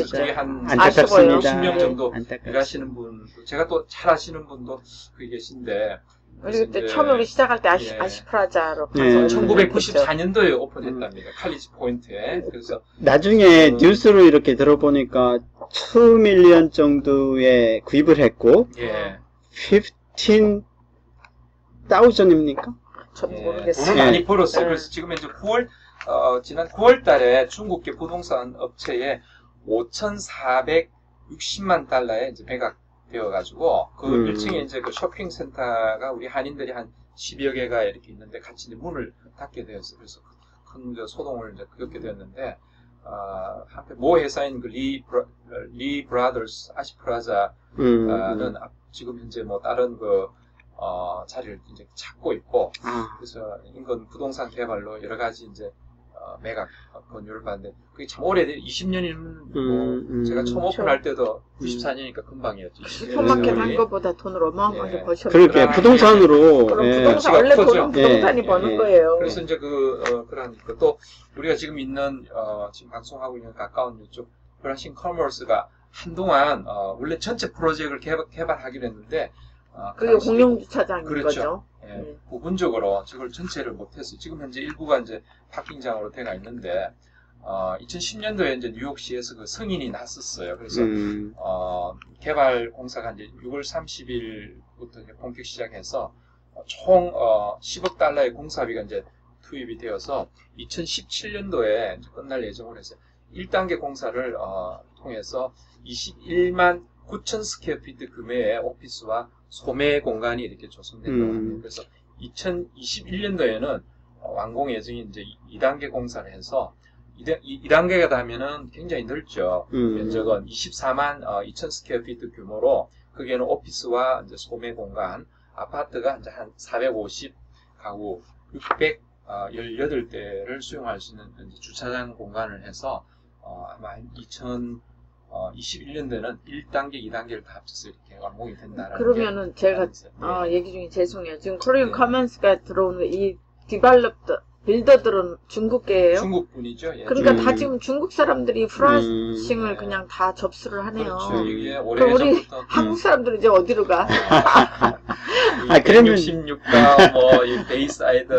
저희 한 안타깝습니다. 50명 정도 일하시는 분 제가 또 잘 아시는 분도 거기 계신데 우리 그때 처음에 우리 시작할 때 아시프라자로 1994년도에 오픈했답니다. 칼리지 포인트에. 그래서 나중에 뉴스로 이렇게 들어보니까 2 밀리언 정도에 구입을 했고 15,000입니까? 저도 모르겠어요. 돈을 많이 벌었어요. 그래서 지금 이제 지난 9월 달에 중국계 부동산 업체에 5,460만 달러에 이제 매각되어가지고, 그 1층에 이제 그 쇼핑센터가 우리 한인들이 한 10여 개가 이렇게 있는데 같이 이제 문을 닫게 되었어요. 그래서 큰 소동을 이제 겪게 되었는데, 한편 모 회사인 그 리 브라더스 아시프라자는 지금 현재 뭐 다른 자리를 이제 찾고 있고, 그래서 인근 부동산 개발로 여러 가지 이제 매각 권유를 받는데 그게 참 오래돼 20년이면 제가 처음 오픈할 때도 94년이니까 금방이었죠. 슈퍼마켓 한 거보다 돈을 어마어마하게 버셨어요. 그렇게 부동산으로 부동산 원래 돈은 부동산이 버는 거예요. 그래서 이제 그런 또 우리가 지금 있는 지금 방송하고 있는 가까운 이쪽 브라싱 커머스가 한동안 원래 전체 프로젝트를 개발하기로 했는데 그게 공영주차장인 그렇죠. 거죠. 예, 부분적으로 저걸 전체를 못해서 지금 현재 일부가 이제 파킹장으로 돼가 있는데 2010년도에 이제 뉴욕시에서 그 승인이 났었어요. 그래서 개발 공사가 이제 6월 30일부터 이제 본격 시작해서 총 10억 달러의 공사비가 이제 투입이 되어서 2017년도에 이제 끝날 예정으로 해서 1단계 공사를 통해서 21만 9천 스퀘어피트 규모의 오피스와 소매 공간이 이렇게 조성된다고 합니다. 그래서 2021년도에는 완공 예정이 이제 2단계 공사를 해서 2단계가 되면은 굉장히 넓죠. 면적은 24만 2천 스퀘어피트 규모로 거기에는 오피스와 이제 소매 공간, 아파트가 이제 한 450 가구, 618대를 수용할 수 있는 주차장 공간을 해서 아마 2021년도에는 1단계, 2단계를 다 합쳐서 이렇게 완공이 된다라는. 그러면은 제가 얘기 중에 죄송해요. 지금 코리안 커먼스가 들어오는 이 디벨롭드 빌더들은 중국계예요? 중국 분이죠. 예. 그러니까 다 지금 중국 사람들이 프라싱을 그냥 다 접수를 하네요. 그렇죠. 이게 그럼 우리 한국 사람들은 이제 어디로 가? 그러면 166가 뭐 이 베이사이드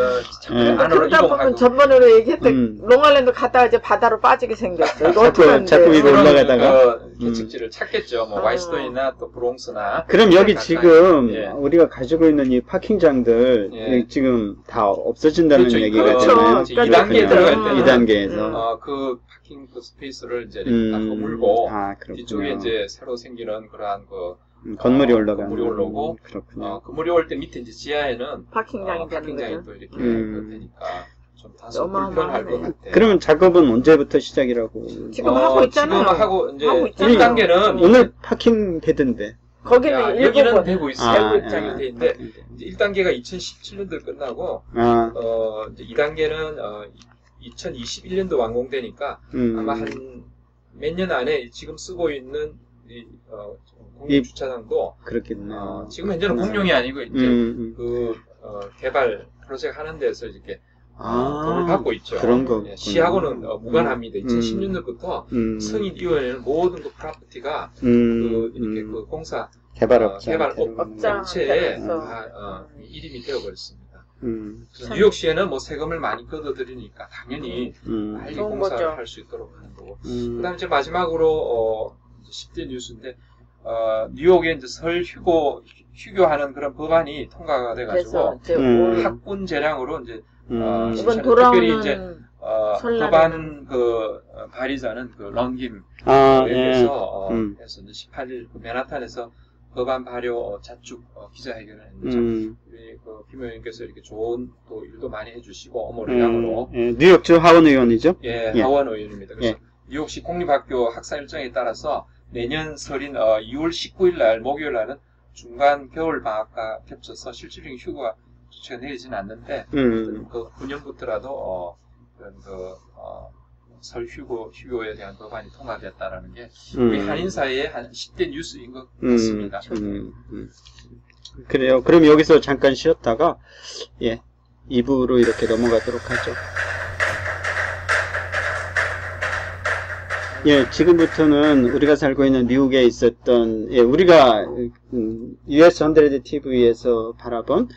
안으로 그러다 보면 전번으로 얘기했던 롱아일랜드 갔다가 이제 바다로 빠지게 생겼어. 이거 어떡하는데? 자꾸 위로 올라가다가 계측지를 찾겠죠. 뭐 와이스톤이나 또 브롱스나. 그럼 여기 지금 우리가 가지고 있는 이 파킹장들 지금 다 없어진다는 그렇죠. 얘기가 그렇죠. 있잖아요. 2단계에 들어갈 때는 2단계에서 그 파킹 그 스페이스를 이제 이렇게 다 허물고 뒤쪽에 이제 새로 생기는 그러한 건물이 올라가는 건물이 올라오고 건물이 올 때 밑에 이제 지하에는 파킹장이 또 이렇게 되니까 좀 다소 불편할 것 같아요. 그러면 작업은 언제부터 시작이라고? 지금 하고 있잖아요. 지금 하고 이제 1단계는 오늘 파킹 되던데. 거기는 여기는 되고 있어요. 있잖아요. 있는데 1단계가 2017년도에 끝나고 이제 2단계는 2021년도 완공되니까 아마 한 몇 년 안에 지금 쓰고 있는 공용 주차장도 그렇겠네요. 지금 현재는 공용이 아니고 이제 개발 프로젝트 하는 데서 이렇게 돈을 받고 있죠. 그런 거. 예, 시하고는 무관합니다. 2016년부터 성인위원회는 모든 그 프로퍼티가 이렇게 그 공사 개발업체 업체에 다 이름이 되어버렸습니다. 뉴욕시에는 뭐 세금을 많이 걷어들이니까 당연히 빨리 공사를 할 수 있도록 하는 거고. 그다음에 이제 마지막으로 10대 뉴스인데 뉴욕에 이제 설 휴교하는 그런 법안이 통과가 돼가지고 학군 재량으로 이제 이번 돌아오는 특별히 이제 법안 발의자는 그 런김 의원에서 해서 이제 18일 맨하탄에서 법안 발효 자축 기자회견을 했는데 그 김 의원께서 이렇게 좋은 또 일도 많이 해주시고 어머를 향으로 뉴욕주 하원 의원이죠? 예, 하원 의원입니다. 그래서 뉴욕시 공립학교 학사 일정에 따라서 내년 설인 2월 19일 날 목요일 날은 중간 겨울 방학과 겹쳐서 실질적인 휴가 조치가 내리지는 않는데 그 9년부터라도 설 휴교에 대한 법안이 통과됐다라는 게 우리 한인 사회의 한 10대 뉴스인 것 같습니다. 그래요. 그럼 여기서 잠깐 쉬었다가 2부로 이렇게 넘어가도록 하죠. 지금부터는 우리가 살고 있는 미국에 있었던 우리가 US 100 TV에서 바라본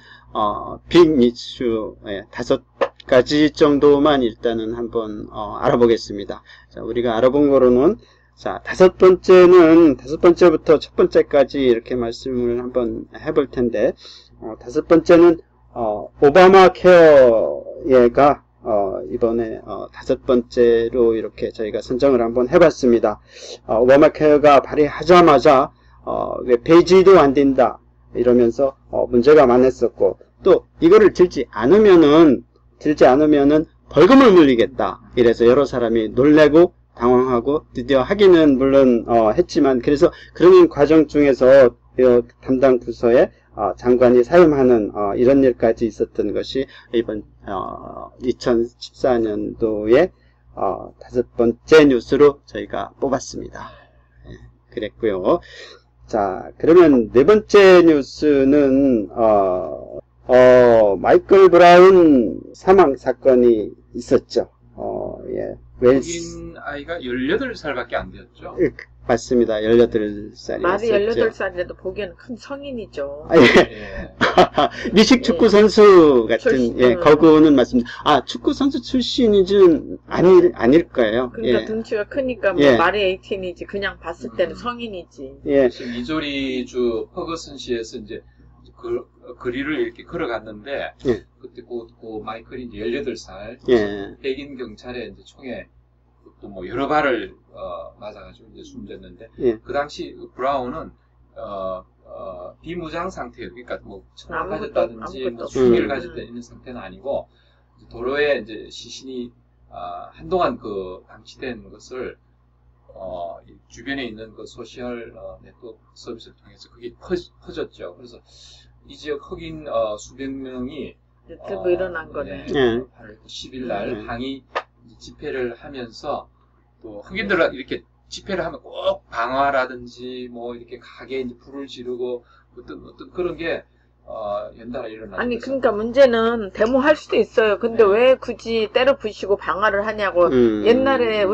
빅 이슈 5가지 정도만 일단은 한번 알아보겠습니다. 자, 우리가 알아본 거로는 자, 5번째부터 첫 번째까지 이렇게 말씀을 한번 해볼 텐데 5번째는 오바마 케어가 이번에 5번째로 이렇게 저희가 선정을 한번 해봤습니다. 오바마 케어가 발의하자마자 왜 폐지도 안 된다 이러면서 문제가 많았었고 또 이거를 들지 않으면은 벌금을 물리겠다 이래서 여러 사람이 놀래고 당황하고 드디어 하기는 물론 했지만 그래서 그런 과정 중에서 담당 부서에 장관이 사임하는 이런 일까지 있었던 것이 이번 2014년도에 5번째 뉴스로 저희가 뽑았습니다. 그랬고요. 자, 그러면 4번째 뉴스는 마이클 브라운 사망 사건이 있었죠. 흑인 아이가 18살밖에 안 되었죠. 맞습니다. 18살이었죠. 말이 18살이라도 보기에는 큰 성인이죠. 미식 축구 선수 같은 거구는 맞습니다. 축구 선수 출신이진 아닐 거예요. 그러니까 등치가 크니까 말이 18이지 그냥 봤을 때는 성인이지. 지금 미조리주 퍼거슨시에서 이제 거리를 이렇게 걸어갔는데 그때 그 마이클이 이제 18살 백인 경찰에 이제 총에 또 뭐 여러 발을 맞아가지고 이제 숨졌는데 그 당시 브라운은 비무장 상태예요. 그러니까 뭐 총을 가졌다든지 뭐 총기를 가졌다 있는 상태는 아니고 도로에 이제 시신이 한동안 그 방치된 것을 주변에 있는 그 소셜 네트워크 서비스를 통해서 그게 퍼졌죠. 그래서 이 지역 흑인 수백 명이 유튜브 일어난 거네. 10일 날 항의 집회를 하면서 또 흑인들은 이렇게 집회를 하면 꼭 방화라든지 뭐 이렇게 가게에 이제 불을 지르고 어떤 그런 게 연달아 일어나죠. 아니 그러니까 문제는 데모할 수도 있어요. 근데 왜 굳이 때려 부시고 방화를 하냐고. 옛날에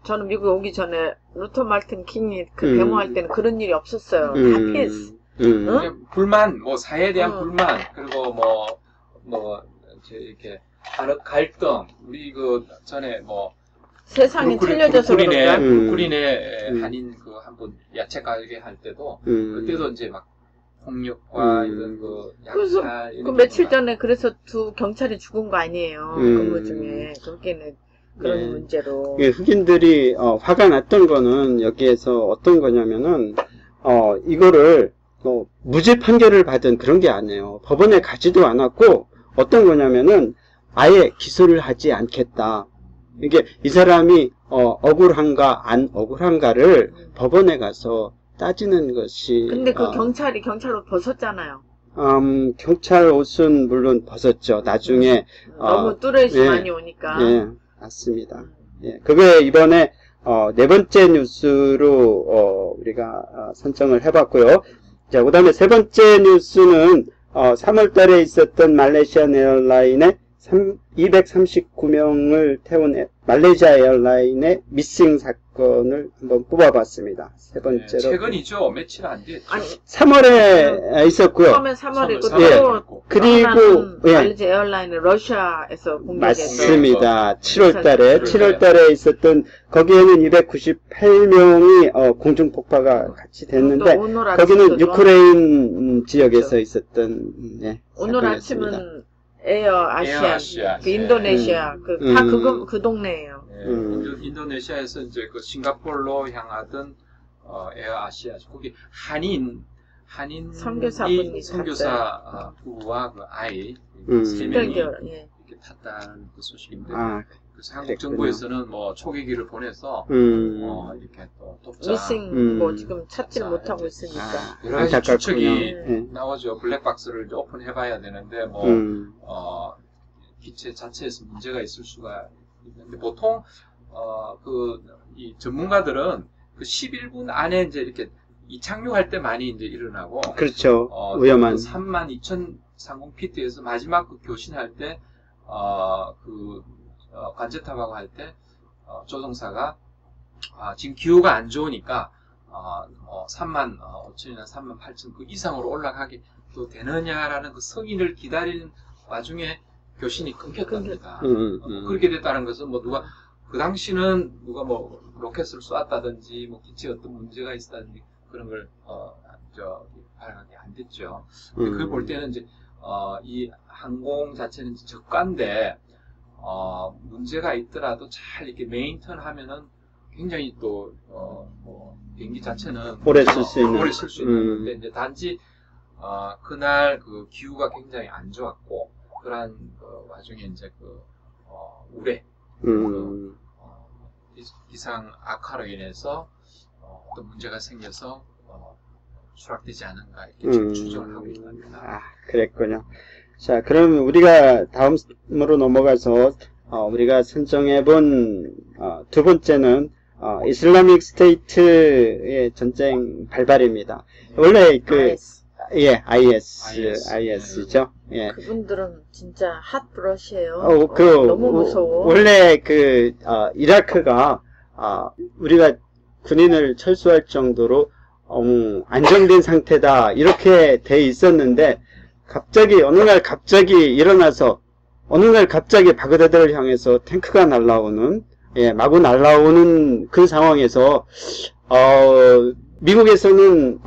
저는 미국에 오기 전에 루터 말틴 킹이 그 데모할 때는 그런 일이 없었어요. 다 피스. 응? 불만, 뭐 사회에 대한 불만, 그리고 뭐 이렇게 갈등. 우리 그 전에 뭐 세상이 틀려져서 그런가? 브루클린에 한인 그 한번 야채 가게 할 때도 그때도 이제 막 폭력과 이런 그 약탈. 그 며칠 전에 그래서 2 경찰이 죽은 거 아니에요. 근무 중에 거기는 그런 문제로. 흑인들이 화가 났던 거는 여기에서 어떤 거냐면은 이거를 무죄 판결을 받은 그런 게 아니에요. 법원에 가지도 않았고 어떤 거냐면은 아예 기소를 하지 않겠다. 이게 이 사람이 억울한가 안 억울한가를 법원에 가서 따지는 것이. 근데 그 경찰이 경찰 옷 벗었잖아요. 경찰 옷은 물론 벗었죠. 나중에 너무 뚜렷이 많이 오니까. 맞습니다. 그게 이번에 4번째 뉴스로 우리가 선정을 해봤고요. 자, 그 다음에 3번째 뉴스는 3월 달에 있었던 말레이시안 에어라인의 239명을 태운 말레이시아 에어라인의 미싱 사건을 한번 뽑아봤습니다. 세 번째로. 최근이죠. 며칠 안 됐죠. 아니, 3월에 있었고요. 처음엔 3월이고 예. 또 그리고 예. 말레이시아 에어라인은 러시아에서 공격해서 맞습니다. 7월달에 있었던 거기에는 298명이 공중 폭파가 같이 됐는데 거기는 유크레인 지역에서 있었던 예, 오늘 사건이었습니다. 아침은 에어 아시아, 그 예. 인도네시아 다 그 동네예요. 예, 인도네시아에서 이제 그 싱가포르로 향하던 에어 아시아 거기 한인 선교사분이 선교사 부부와 그 아이 음. 세 명이 8개월, 예. 이렇게 탔다는 그 소식인데 아, 그래서 한국 정부에서는 뭐 초계기를 보내서 이렇게 또 돕자 미싱 뭐 지금 찾지를 못하고 있으니까. 여러 가지 안타깝군요. 추측이 예. 나오죠. 블랙박스를 이제 오픈해봐야 되는데 뭐 기체 자체에서 문제가 있을 수가 있는데 보통 이 전문가들은 그 11분 안에 이제 이렇게 이착륙할 때 많이 이제 일어나고 그렇죠. 위험한. 32,030피트에서 마지막 그 교신할 때 관제탑하고 할 때 조종사가 지금 기후가 안 좋으니까 35,000이나 38,000 그 이상으로 올라가게 또 되느냐라는 그 승인을 기다리는 와중에 교신이 끊겼답니다. 그렇게 됐다는 것은 뭐 누가 그 당시는 누가 뭐 로켓을 쏘았다든지 뭐 기체에 어떤 문제가 있었다든지 그런 걸 발견이 안 됐죠. 그걸 볼 때는 이제 이 항공 자체는 저가인데 문제가 있더라도 잘 이렇게 메인턴 하면은 굉장히 또 뭐 비행기 자체는 오래 쓸 수 있는. 오래 쓸 수 있는데 이제 단지 그날 그 기후가 굉장히 안 좋았고 그러한 와중에 이제 우레 기상 악화로 인해서 어떤 문제가 생겨서 추락되지 않은가 이렇게 추정을 하고 있답니다. 아, 그랬군요. 자, 그럼 우리가 다음으로 넘어가서 우리가 선정해본 두 번째는 이슬라믹 스테이트의 전쟁 발발입니다. 원래 IS죠. 예. 그분들은 진짜 핫브러시예요. 너무 무서워. 원래 이라크가 우리가 군인을 철수할 정도로 안정된 상태다 이렇게 돼 있었는데 어느 날 갑자기 일어나서 어느 날 갑자기 바그다드를 향해서 탱크가 날아오는 마구 날아오는 그 상황에서 미국에서는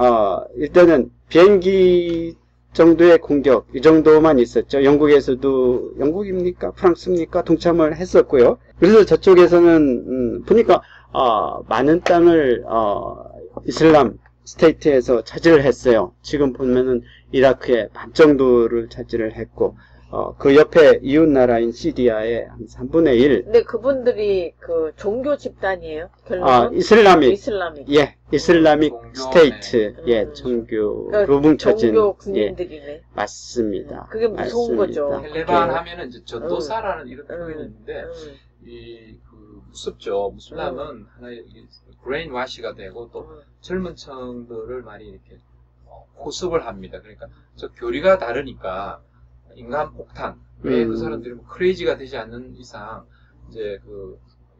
일단은 비행기 정도의 공격 이 정도만 있었죠. 영국입니까? 프랑스입니까? 동참을 했었고요. 그래서 저쪽에서는 보니까 많은 땅을 이슬람 스테이트에서 차지를 했어요. 지금 보면은 이라크의 반 정도를 차지를 했고 그 옆에 이웃 나라인 시리아의 한 3분의 1. 근데 그분들이 그 종교 집단이에요? 결론은? 이슬라믹. 예, 이슬라믹 스테이트. 네. 예, 종교로 뭉쳐진. 종교 군인들이네. 예, 맞습니다. 그게 무서운 거죠. 텔레반 하면은 이제 전도사라는 이런 표현이 있는데 무섭죠. 무슬람은 하나의 브레인 와시가 되고 또 젊은 층들을 많이 이렇게 호습을 합니다. 그러니까 저 교리가 다르니까 인간 폭탄 왜 그 사람들이 뭐 크레이지가 되지 않는 이상 이제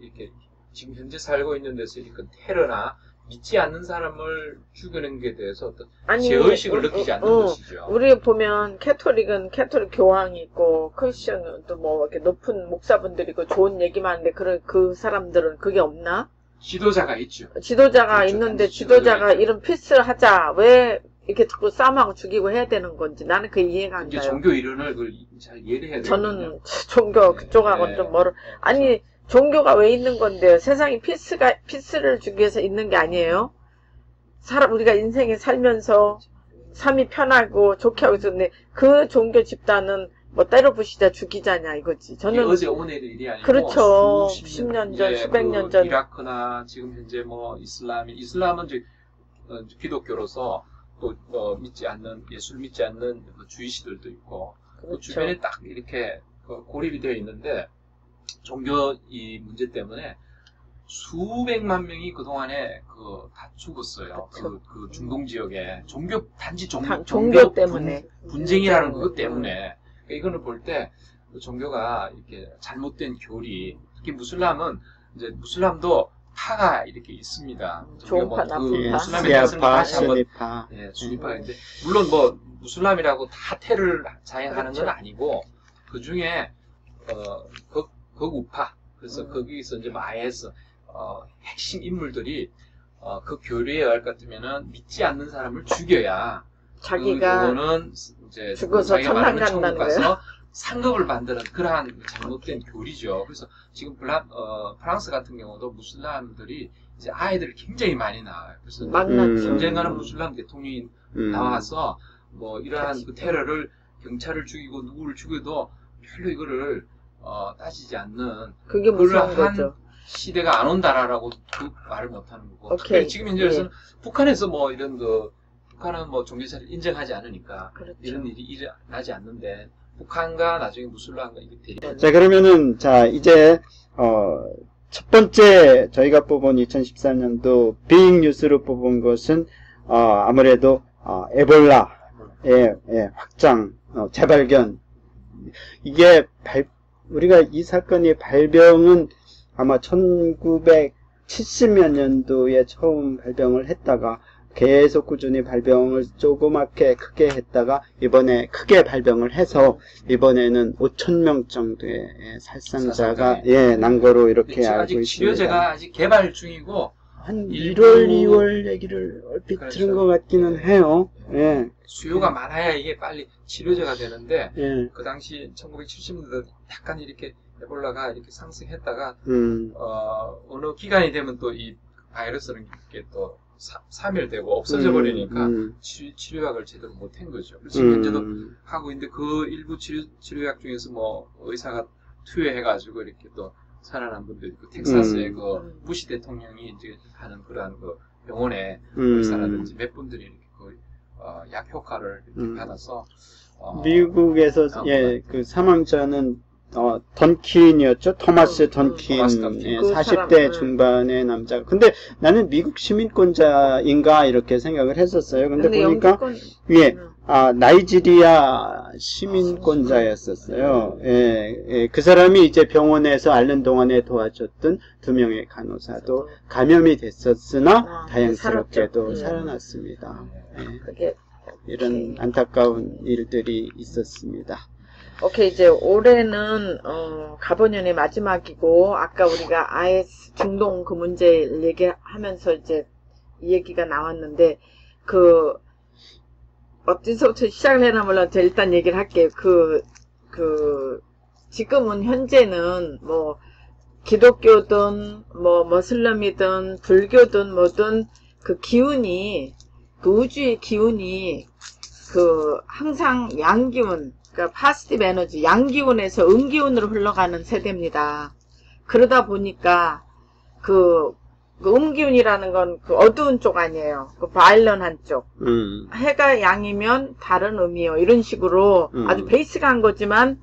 이렇게 지금 현재 살고 있는 데서 이렇게 테러나 믿지 않는 사람을 죽이는 게 대해서 어떤 제어의식을 느끼지 않는 것이죠. 우리 보면 캐톨릭은 캐톨릭 교황이 있고 크리스천은 또 뭐 이렇게 높은 목사분들이고 좋은 얘기만 하는데 그 사람들은 그게 없나? 지도자가 있죠. 지도자가 그렇죠. 있는데 지도자가 이런 피스를 하자 왜 이렇게 자꾸 싸움하고 죽이고 해야 되는 건지 나는 그 이해가 안 가요. 종교 이론을 잘 이해를 해야 되거든요. 저는 종교 그쪽하고는 좀 멀어. 아니 종교가 왜 있는 건데요? 세상에 피스를 주기 위해서 있는 게 아니에요? 우리가 인생에 살면서 삶이 편하고 좋게 하고 있었는데 그 종교 집단은 뭐 때려 부시자 죽이자냐 이거지. 저는 어제 오늘의 일이 아니고 그렇죠. 수십 년 전, 수백 년 전. 이라크나 지금 현재 뭐 이슬람은 이제 기독교로서 또 예수를 믿지 않는 주이시들도 있고 그렇죠. 또 주변에 딱 이렇게 고립이 되어 있는데 종교 이 문제 때문에 수백만 명이 그동안에 다 죽었어요. 그렇죠. 그 중동 지역에 단지 종교 때문에 분쟁이라는 그것 때문에 이거는 볼 때 종교가 이렇게 잘못된 교리, 특히 무슬람은 이제 무슬람도 파가 이렇게 있습니다. 좋은파, 나쁜파, 무슬람에 대해서는 다시 한번 수니파. 수니파인데 물론 뭐 무슬람이라고 다 테러를 자행하는 건 아니고 그 중에 극우파, 그래서 거기서 이제 마에서 핵심 인물들이 그 교리에 의할 것 같으면은 믿지 않는 사람을 죽여야 자기가 그거는 이제 죽어서 자기가 천당 말하는 천국 간다는 가서 상급을 받는 그러한 잘못된 교리죠. 그래서 지금 프랑스 같은 경우도 무슬람들이 이제 아이들을 굉장히 많이 낳아요. 그래서 언젠가는 무슬람 대통령이 나와서 뭐 이러한 그 테러를 경찰을 죽이고 누구를 죽여도 별로 이거를 따지지 않는 그게 무서운 거죠. 시대가 안 온다라고 그 말을 못하는 거고. 특별히 지금 현재에서는 북한에서 뭐 이런 북한은 뭐 종교사를 인정하지 않으니까 그렇죠. 이런 일이 일어나지 않는데 북한과 나중에 무슬람과 이게 대립. 자, 그러면은 자 이제 첫 번째 저희가 뽑은 2013년도 빅 뉴스로 뽑은 것은 아무래도 에볼라의 확장, 재발견. 이게 우리가 이 사건이 발병은 아마 1970몇 년도에 처음 발병을 했다가 계속 꾸준히 발병을 조그맣게 크게 했다가 이번에 크게 발병을 해서 이번에는 5,000명 정도의 살상자가 난 거로 이렇게 알고 아직 있습니다. 치료제가 아직 개발 중이고 한 1월, 2월 얘기를 얼핏 그렇죠. 들은 것 같기는 해요. 수요가 많아야 이게 빨리 치료제가 되는데 그 당시 1970년대 약간 이렇게 에볼라가 이렇게 상승했다가 어느 기간이 되면 또 이 바이러스는 이렇게 또 사멸되고 없어져 버리니까 치료약을 제대로 못한 거죠. 지금 현재도 하고 있는데 그 일부 치료약 중에서 뭐 의사가 투여해가지고 이렇게 또 살아난 분도 있고 텍사스의 그 부시 대통령이 이제 하는 그러한 그 병원의 의사라든지 몇 분들이 이렇게 그 약 효과를 이렇게 받아서 미국에서 그 사망자는 던킨이었죠. 토마스 던킨. 40대 중반의 남자. 근데 나는 미국 시민권자인가 이렇게 생각을 했었어요. 근데 보니까 나이지리아 시민권자였었어요. 그 사람이 이제 병원에서 앓는 동안에 도와줬던 2명의 간호사도 감염이 됐었으나 다행스럽게도 살아났습니다. 이런 안타까운 일들이 있었습니다. 오케이, 이제 올해는 가버년의 마지막이고 아까 우리가 IS 중동 그 문제 얘기하면서 이제 이 얘기가 나왔는데 어디서부터 시작을 해나 몰라서 일단 얘기를 할게요. 지금은 현재는 뭐 기독교든 뭐 머슬람이든 불교든 뭐든 그 기운이 그 우주의 기운이 항상 양기운, 그러니까 파지티브 에너지, 양기운에서 음기운으로 흘러가는 세대입니다. 그러다 보니까 음기운이라는 건 어두운 쪽 아니에요. 바일런한 쪽. 해가 양이면 다른 의미요. 이런 식으로 아주 베이스한 거지만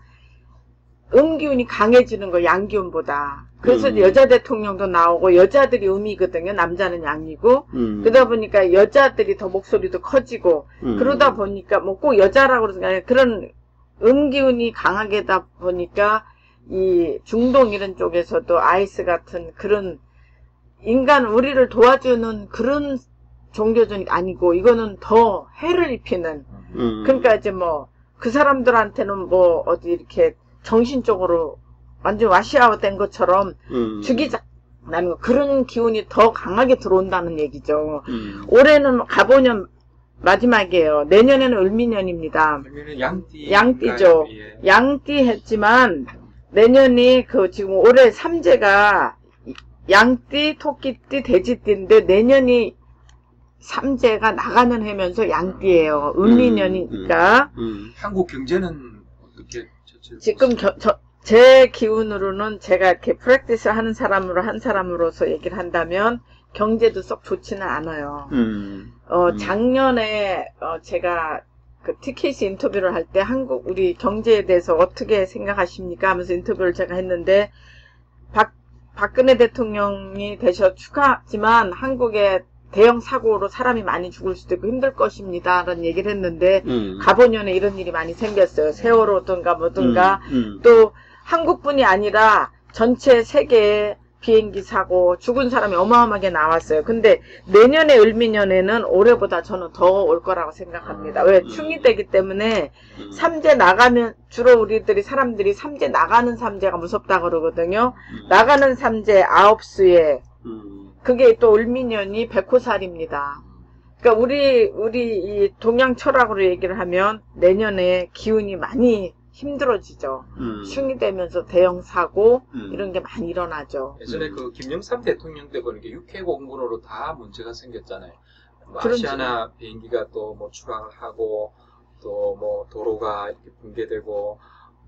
음기운이 강해지는 거, 양기운보다. 그래서 여자 대통령도 나오고 여자들이 음이거든요. 남자는 양이고. 그러다 보니까 여자들이 더 목소리도 커지고. 그러다 보니까 뭐 꼭 여자라고 그러는 그런 음기운이 강하게다 보니까 이 중동 이런 쪽에서도 아이스 같은 그런 우리를 도와주는 그런 종교는 아니고 이거는 더 해를 입히는. 그러니까 이제 뭐 그 사람들한테는 뭐 어디 이렇게 정신적으로 완전 와시아웃된 것처럼 죽이자라는 거, 그런 기운이 더 강하게 들어온다는 얘기죠. 올해는 가보년 마지막이에요. 내년에는 을미년입니다. 양띠죠. 양띠 했지만 내년이 지금 올해 삼재가 양띠, 토끼띠, 돼지띠인데 내년이 삼재가 나가는 해면서 양띠예요. 을미년이니까. 한국 경제는 어떻게 지금 제 기운으로는 제가 이렇게 프랙티스 하는 한 사람으로서 얘기를 한다면 경제도 썩 좋지는 않아요. 작년에 제가 TKC 인터뷰를 할 때 우리 경제에 대해서 어떻게 생각하십니까 하면서 인터뷰를 제가 했는데 박근혜 대통령이 되셔 축하지만 한국의 대형 사고로 사람이 많이 죽을 수도 있고 힘들 것입니다. 라는 얘기를 했는데 가보년에 이런 일이 많이 생겼어요. 세월호든가 뭐든가 또 한국뿐이 아니라 전체 세계에 비행기 사고 죽은 사람이 어마어마하게 나왔어요. 근데 내년에 을미년에는 올해보다 저는 더 올 거라고 생각합니다. 왜? 충이 되기 때문에 삼재 나가면 주로 우리들이 사람들이 삼재 나가는 삼재가 무섭다 그러거든요. 나가는 삼재 9수에 그게 또 을미년이 백호살입니다. 그러니까 우리 이 동양 철학으로 얘기를 하면 내년에 기운이 많이 힘들어지죠. 충이 되면서 대형 사고 이런 게 많이 일어나죠. 예전에 그 김영삼 대통령 때 보니까 육해 공군으로 다 문제가 생겼잖아요. 뭐 아시아나 비행기가 또 뭐 추락을 하고 또 뭐 도로가 이렇게 붕괴되고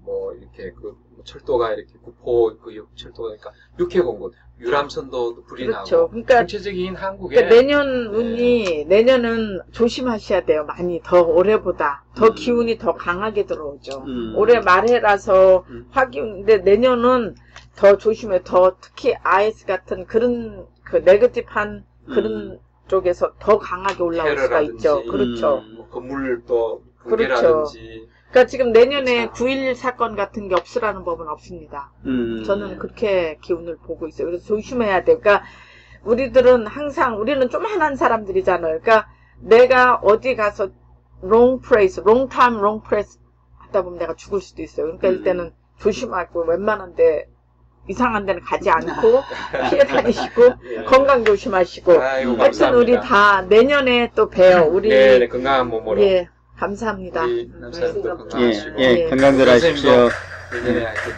뭐 이렇게 그 철도가 이렇게 구포 그 철도가 그러니까 육해 공군 유람선도 불이 그렇죠. 나고 그러니까 전체적인 한국의 그러니까 내년 운이 내년은 조심하셔야 돼요. 많이 더 올해보다 더 기운이 더 강하게 들어오죠. 올해 말해라서 화기운인데 내년은 더 조심해. 더 특히 IS 같은 그런 그 네거티브한 그런 쪽에서 더 강하게 올라올 수가 있죠. 그렇죠. 뭐 건물 또 그렇죠. 붕괴라든지 그러니까 지금 내년에 9.11 사건 같은 게 없으라는 법은 없습니다. 저는 그렇게 기운을 보고 있어요. 그래서 조심해야 돼요. 그러니까 우리들은 항상 우리는 조만한 사람들이잖아요. 그러니까 내가 어디 가서 wrong place, wrong time, wrong place 하다 보면 내가 죽을 수도 있어요. 그러니까 일단은 조심하고 웬만한 데 이상한 데는 가지 않고 피해 다니시고 건강 조심하시고 하여튼 우리 다 내년에 또 봬요. 우리 네, 건강한 몸으로 감사합니다. 우리 남사님도 건강하시고 건강들 하십시오. 내년에 하여튼